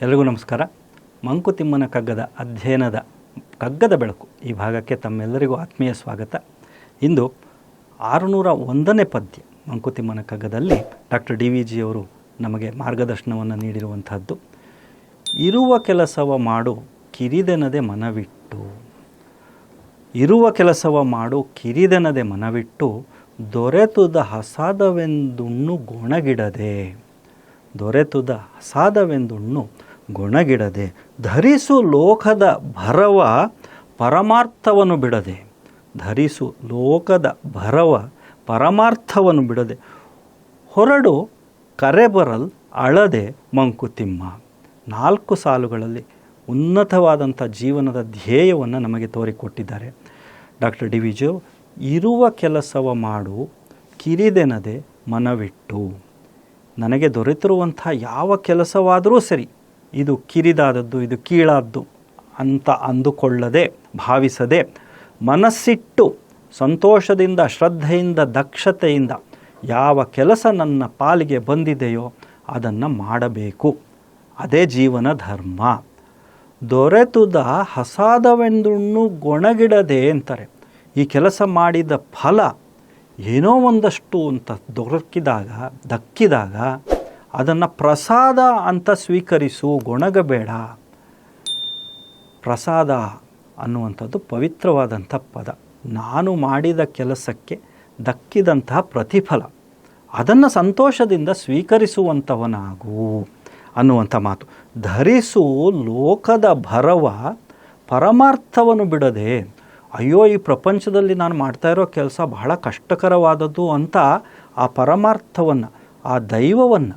ಎಲ್ರಿಗೂ ನಮಸ್ಕಾರ. ಮಂಕುತಿಮ್ಮನ ಕಗ್ಗದ ಅಧ್ಯಯನದ ಕಗ್ಗದ ಬೆಳಕು ಈ ಭಾಗಕ್ಕೆ ತಮ್ಮೆಲ್ಲರಿಗೂ ಆತ್ಮೀಯ ಸ್ವಾಗತ. ಇಂದು 601ನೇ ಪದ್ಯ ಮಂಕುತಿಮ್ಮನ ಕಗ್ಗದಲ್ಲಿ ಡಾಕ್ಟರ್ ಡಿ ವಿ ಜಿಯವರು ನಮಗೆ ಮಾರ್ಗದರ್ಶನವನ್ನು ನೀಡಿರುವಂಥದ್ದು. ಇರುವ ಕೆಲಸವ ಮಾಡು ಕಿರಿದೆನದೆ ಮನವಿಟ್ಟು, ಇರುವ ಕೆಲಸವ ಮಾಡು ಕಿರಿದೆನದೆ ಮನವಿಟ್ಟು, ದೊರೆತುದ ಹಸಾದವೆಂದುಣ್ಣು ಗೊಣಗಿಡದೆ, ದೊರೆತುದ ಹಸಾದವೆಂದುಣ್ಣು ಗೊಣಗಿಡದೆ, ಧರಿಸು ಲೋಕದ ಭರವ ಪರಮಾರ್ಥವನ್ನು ಬಿಡದೆ, ಧರಿಸು ಲೋಕದ ಭರವ ಪರಮಾರ್ಥವನ್ನು ಬಿಡದೆ, ಹೊರಡು ಕರೆ ಬರಲ್ ಅಳದೆ ಮಂಕುತಿಮ್ಮ. 4 ಸಾಲುಗಳಲ್ಲಿ ಉನ್ನತವಾದಂಥ ಜೀವನದ ಧ್ಯೇಯವನ್ನು ನಮಗೆ ತೋರಿಕೊಟ್ಟಿದ್ದಾರೆ ಡಾಕ್ಟರ್ ಡಿ ವಿ ಜಿ. ಇರುವ ಕೆಲಸವ ಮಾಡು ಕಿರಿದೆನದೆ ಮನವಿಟ್ಟು, ನನಗೆ ದೊರೆತಿರುವಂಥ ಯಾವ ಕೆಲಸವಾದರೂ ಸರಿ, ಇದು ಕಿರಿದಾದದ್ದು, ಇದು ಕೀಳಾದ್ದು ಅಂತ ಅಂದುಕೊಳ್ಳದೆ, ಭಾವಿಸದೆ, ಮನಸ್ಸಿಟ್ಟು ಸಂತೋಷದಿಂದ, ಶ್ರದ್ಧೆಯಿಂದ, ದಕ್ಷತೆಯಿಂದ ಯಾವ ಕೆಲಸ ನನ್ನ ಪಾಲಿಗೆ ಬಂದಿದೆಯೋ ಅದನ್ನು ಮಾಡಬೇಕು. ಅದೇ ಜೀವನ ಧರ್ಮ. ದೊರೆತುದ ಹಸಾದವೆಂದುಣ್ಣು ಗೊಣಗಿಡದೆ ಅಂತಾರೆ. ಈ ಕೆಲಸ ಮಾಡಿದ ಫಲ ಏನೋ ಒಂದಷ್ಟು ಅಂತ ದಕ್ಕಿದಾಗ ಅದನ್ನು ಪ್ರಸಾದ ಅಂತ ಸ್ವೀಕರಿಸು, ಗೊಣಗಬೇಡ. ಪ್ರಸಾದ ಅನ್ನುವಂಥದ್ದು ಪವಿತ್ರವಾದಂಥ ಪದ. ನಾನು ಮಾಡಿದ ಕೆಲಸಕ್ಕೆ ದಕ್ಕಿದಂತಹ ಪ್ರತಿಫಲ, ಅದನ್ನು ಸಂತೋಷದಿಂದ ಸ್ವೀಕರಿಸುವಂಥವನಾಗು ಅನ್ನುವಂಥ ಮಾತು. ಧರಿಸು ಲೋಕದ ಭರವ ಪರಮಾರ್ಥವನ್ನು ಬಿಡದೆ, ಅಯ್ಯೋ ಈ ಪ್ರಪಂಚದಲ್ಲಿ ನಾನು ಮಾಡ್ತಾ ಇರೋ ಕೆಲಸ ಬಹಳ ಕಷ್ಟಕರವಾದದ್ದು ಅಂತ ಆ ಪರಮಾರ್ಥವನ್ನು, ಆ ದೈವವನ್ನು,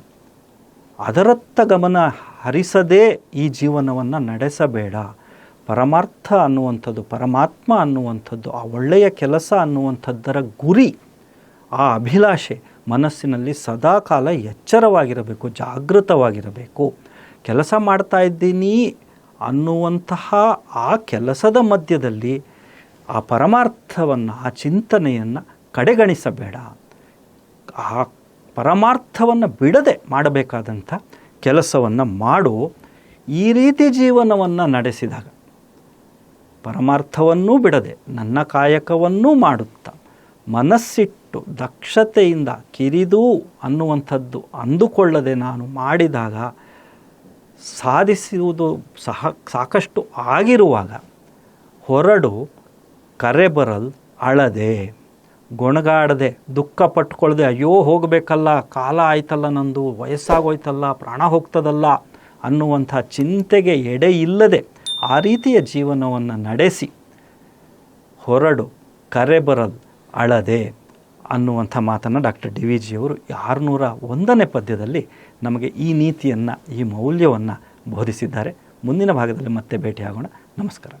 ಅದರತ್ತ ಗಮನ ಹರಿಸದೇ ಈ ಜೀವನವನ್ನು ನಡೆಸಬೇಡ. ಪರಮಾರ್ಥ ಅನ್ನುವಂಥದ್ದು, ಪರಮಾತ್ಮ ಅನ್ನುವಂಥದ್ದು, ಆ ಒಳ್ಳೆಯ ಕೆಲಸ ಅನ್ನುವಂಥದ್ದರ ಗುರಿ, ಆ ಅಭಿಲಾಷೆ ಮನಸ್ಸಿನಲ್ಲಿ ಸದಾಕಾಲ ಎಚ್ಚರವಾಗಿರಬೇಕು, ಜಾಗೃತವಾಗಿರಬೇಕು. ಕೆಲಸ ಮಾಡ್ತಾ ಇದ್ದೀನಿ ಅನ್ನುವಂತಹ ಆ ಕೆಲಸದ ಮಧ್ಯದಲ್ಲಿ ಆ ಪರಮಾರ್ಥವನ್ನು, ಆ ಚಿಂತನೆಯನ್ನು ಕಡೆಗಣಿಸಬೇಡ. ಆ ಪರಮಾರ್ಥವನ್ನು ಬಿಡದೆ ಮಾಡಬೇಕಾದಂಥ ಕೆಲಸವನ್ನು ಮಾಡು. ಈ ರೀತಿ ಜೀವನವನ್ನು ನಡೆಸಿದಾಗ, ಪರಮಾರ್ಥವನ್ನೂ ಬಿಡದೆ ನನ್ನ ಕಾಯಕವನ್ನೂ ಮಾಡುತ್ತಾ, ಮನಸ್ಸಿಟ್ಟು ದಕ್ಷತೆಯಿಂದ ಕಿರಿದು ಅನ್ನುವಂಥದ್ದು ಅಂದುಕೊಳ್ಳದೆ ನಾನು ಮಾಡಿದಾಗ, ಸಾಧಿಸುವುದು ಸಾಕಷ್ಟು ಆಗಿರುವಾಗ ಹೊರಡು ಕರೆ ಬರಲ್ ಅಳದೆ, ಗೊಣಗಾಡದೆ, ದುಃಖ ಪಟ್ಕೊಳ್ಳದೆ, ಅಯ್ಯೋ ಹೋಗಬೇಕಲ್ಲ, ಕಾಲ ಆಯ್ತಲ್ಲ, ನಂದು ವಯಸ್ಸಾಗೋಯ್ತಲ್ಲ, ಪ್ರಾಣ ಹೋಗ್ತದಲ್ಲ ಅನ್ನುವಂಥ ಚಿಂತೆಗೆ ಎಡೆ ಇಲ್ಲದೆ ಆ ರೀತಿಯ ಜೀವನವನ್ನು ನಡೆಸಿ ಹೊರಡು ಕರೆ ಬರಲ್ ಅಳದೆ ಅನ್ನುವಂಥ ಮಾತನ್ನು ಡಾಕ್ಟರ್ ಡಿ ವಿ ಜಿಯವರು 601ನೇ ಪದ್ಯದಲ್ಲಿ ನಮಗೆ ಈ ನೀತಿಯನ್ನು, ಈ ಮೌಲ್ಯವನ್ನು ಬೋಧಿಸಿದ್ದಾರೆ. ಮುಂದಿನ ಭಾಗದಲ್ಲಿ ಮತ್ತೆ ಭೇಟಿಯಾಗೋಣ. ನಮಸ್ಕಾರ.